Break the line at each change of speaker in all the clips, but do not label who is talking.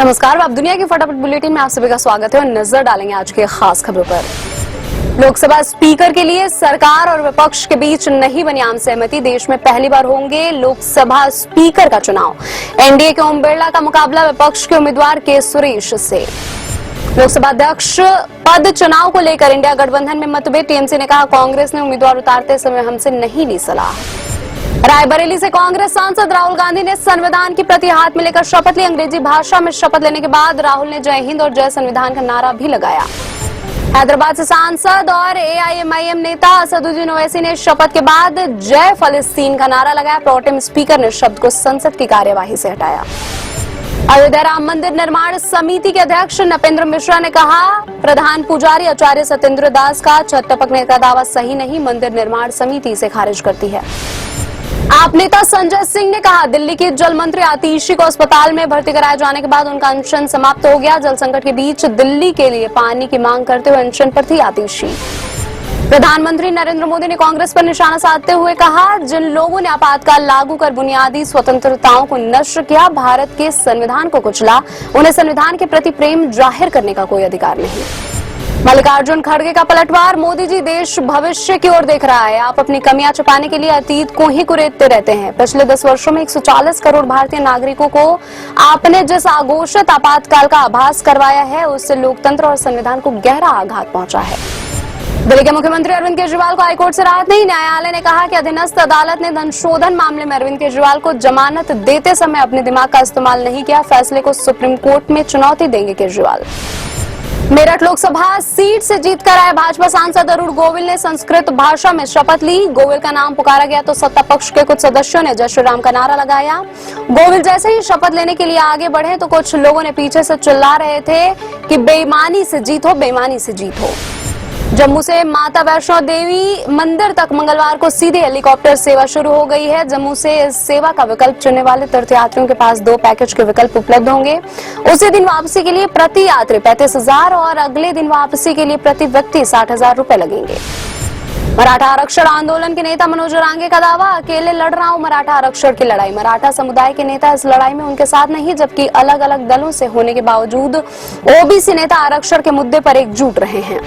नमस्कार, आप दुनिया की फटाफट बुलेटिन में आप सभी का स्वागत है और नजर डालेंगे आज की खास खबरों पर। लोकसभा स्पीकर के लिए सरकार और विपक्ष के बीच नहीं बनी आम सहमति। देश में पहली बार होंगे लोकसभा स्पीकर का चुनाव। एनडीए के ओम बिरला का मुकाबला विपक्ष के उम्मीदवार के सुरेश से। लोकसभा अध्यक्ष पद चुनाव को लेकर इंडिया गठबंधन में मतभेद। टीएमसी ने कहा, कांग्रेस ने उम्मीदवार उतारते समय हमसे नहीं ली सलाह। रायबरेली से कांग्रेस सांसद राहुल गांधी ने संविधान की प्रति हाथ में लेकर शपथ ली। अंग्रेजी भाषा में शपथ लेने के बाद राहुल ने जय हिंद और जय संविधान का नारा भी लगाया। हैदराबाद से सांसद और एआईएमआईएम नेता असदुद्दीन ओवैसी ने शपथ के बाद जय फलस्तीन का नारा लगाया। प्रोटेम स्पीकर ने शब्द को संसद की कार्यवाही से हटाया। अयोध्या राम मंदिर निर्माण समिति के अध्यक्ष नपेंद्र मिश्रा ने कहा, प्रधान पुजारी आचार्य सत्येंद्र दास का छत टपकने का दावा सही नहीं, मंदिर निर्माण समिति इसे खारिज करती है। आप नेता संजय सिंह ने कहा, दिल्ली के जल मंत्री आतिशी को अस्पताल में भर्ती कराए जाने के बाद उनका अनशन समाप्त हो गया। जल संकट के बीच दिल्ली के लिए पानी की मांग करते हुए अनशन पर थी आतिशी। प्रधानमंत्री नरेंद्र मोदी ने कांग्रेस पर निशाना साधते हुए कहा, जिन लोगों ने आपातकाल लागू कर बुनियादी स्वतंत्रताओं को नष्ट किया, भारत के संविधान को कुचला, उन्हें संविधान के प्रति प्रेम जाहिर करने का कोई अधिकार नहीं। मल्लिकार्जुन खड़गे का पलटवार, मोदी जी देश भविष्य की ओर देख रहा है। आप अपनी कमियां छुपाने के लिए अतीत को ही कुरेदते रहते हैं। पिछले 10 वर्षों में 140 करोड़ भारतीय नागरिकों को आपने जिस अघोषित आपातकाल का आभास करवाया है, उससे लोकतंत्र और संविधान को गहरा आघात पहुंचा है। दिल्ली के मुख्यमंत्री अरविंद केजरीवाल को हाईकोर्ट से राहत नहीं। न्यायालय ने कहा कि अधीनस्थ अदालत ने धन शोधन मामले में अरविंद केजरीवाल को जमानत देते समय अपने दिमाग का इस्तेमाल नहीं किया। फैसले को सुप्रीम कोर्ट में चुनौती देंगे केजरीवाल। मेरठ लोकसभा सीट से जीतकर आए भाजपा सांसद अरुण गोविल ने संस्कृत भाषा में शपथ ली। गोविल का नाम पुकारा गया तो सत्ता पक्ष के कुछ सदस्यों ने जय श्री राम का नारा लगाया। गोविल जैसे ही शपथ लेने के लिए आगे बढ़े तो कुछ लोगों ने पीछे से चिल्ला रहे थे कि बेईमानी से जीतो, बेईमानी से जीतो। जम्मू से माता वैष्णो देवी मंदिर तक मंगलवार को सीधे हेलीकॉप्टर सेवा शुरू हो गई है। जम्मू से इस सेवा का विकल्प चुनने वाले तीर्थयात्रियों के पास 2 पैकेज के विकल्प उपलब्ध होंगे। उसी दिन वापसी के लिए प्रति यात्री 35,000 और अगले दिन वापसी के लिए प्रति व्यक्ति 60,000 रुपए लगेंगे। मराठा आरक्षण आंदोलन के नेता मनोज रांगे का दावा, अकेले लड़ रहा हूं मराठा आरक्षण की लड़ाई। मराठा समुदाय के नेता इस लड़ाई में उनके साथ नहीं, जबकि अलग अलग दलों से होने के बावजूद ओबीसी नेता आरक्षण के मुद्दे पर एकजुट रहे हैं।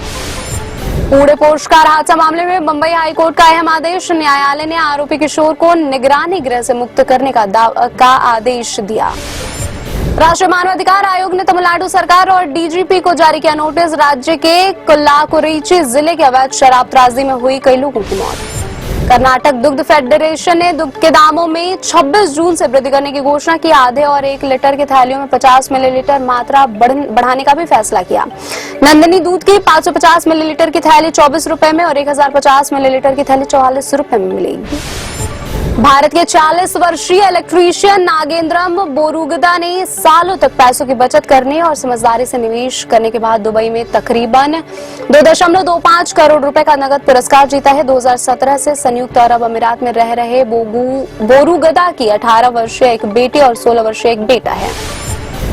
पुणे पुरस्कार हादसा मामले में बंबई हाईकोर्ट का अहम आदेश। न्यायालय ने आरोपी किशोर को निगरानी गृह से मुक्त करने का आदेश दिया। राष्ट्रीय मानवाधिकार आयोग ने तमिलनाडु सरकार और डीजीपी को जारी किया नोटिस। राज्य के कल्लाकुरिची जिले के अवैध शराब तराजी में हुई कई लोगों की मौत। कर्नाटक दुग्ध फेडरेशन ने दुग्ध के दामों में 26 जून से वृद्धि करने की घोषणा की। आधे और 1 लीटर की थैलियों में 50 मिलीलीटर मात्रा बढ़ाने का भी फैसला किया। नंदिनी दूध की 550 मिलीलीटर की थैली 24 रुपए में और 1050 मिलीलीटर की थैली 44 रुपए में मिलेगी। भारत के 40 वर्षीय इलेक्ट्रीशियन नागेंद्रम बोरुगदा ने सालों तक पैसों की बचत करने और समझदारी से निवेश करने के बाद दुबई में तकरीबन 2.25 करोड़ रुपए का नगद पुरस्कार जीता है। 2017 से संयुक्त अरब अमीरात में रह रहे बोरुगदा की 18 वर्षीय एक बेटी और 16 वर्षीय एक बेटा है।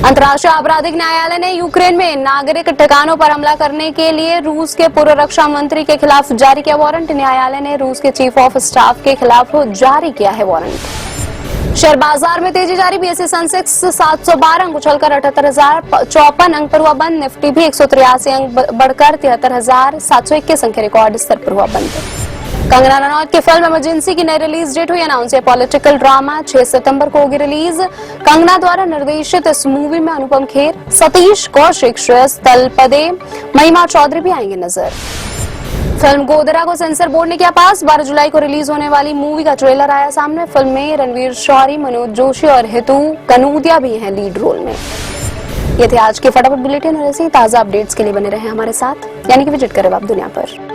अंतर्राष्ट्रीय आपराधिक न्यायालय ने यूक्रेन में नागरिक ठिकानों पर हमला करने के लिए रूस के पूर्व रक्षा मंत्री के खिलाफ जारी किया वारंट। न्यायालय ने रूस के चीफ ऑफ स्टाफ के खिलाफ जारी किया है वारंट। शेयर बाजार में तेजी जारी। बीएसई सेंसेक्स 712 अंक उछलकर 78,054 अंक पर हुआ बंद। निफ्टी भी 183 अंक बढ़कर 73,721 अंक के रिकॉर्ड स्तर पर हुआ बंद। कंगना रनौत की फिल्म इमरजेंसी की नई रिलीज डेट हुई अनाउंस। पॉलिटिकल ड्रामा 6 सितंबर को होगी रिलीज। कंगना द्वारा निर्देशित इस मूवी में अनुपम खेर, सतीश कौशिक, श्रेयस तलपदे, महिमा चौधरी भी आएंगे नजर। फिल्म गोदरा को सेंसर बोर्ड ने किया पास। 12 जुलाई को रिलीज होने वाली मूवी का ट्रेलर आया सामने। फिल्म में रणवीर शौरी, मनोज जोशी और हितू कनूदिया भी हैं लीड रोल में। ये थे आज के फटाफट बुलेटिन और ऐसे ही ताजा अपडेट्स के लिए बने रहे हमारे साथ, यानी कि विजिट करें आप दुनिया पर।